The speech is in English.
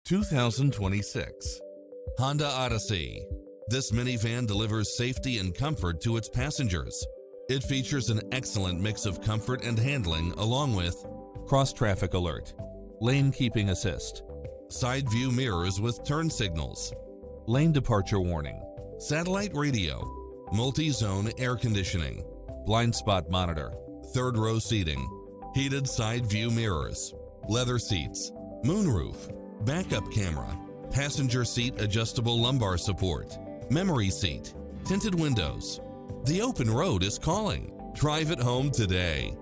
2026 Honda Odyssey. This minivan delivers safety and comfort to its passengers. It features an excellent mix of comfort and handling along with cross-traffic alert, lane keeping assist, side view mirrors with turn signals, lane departure warning, satellite radio, multi-zone air conditioning, blind spot monitor, third row seating, heated side view mirrors, leather seats, moonroof, backup camera, passenger seat adjustable lumbar support, memory seat, tinted windows. The open road is calling. Drive it home today.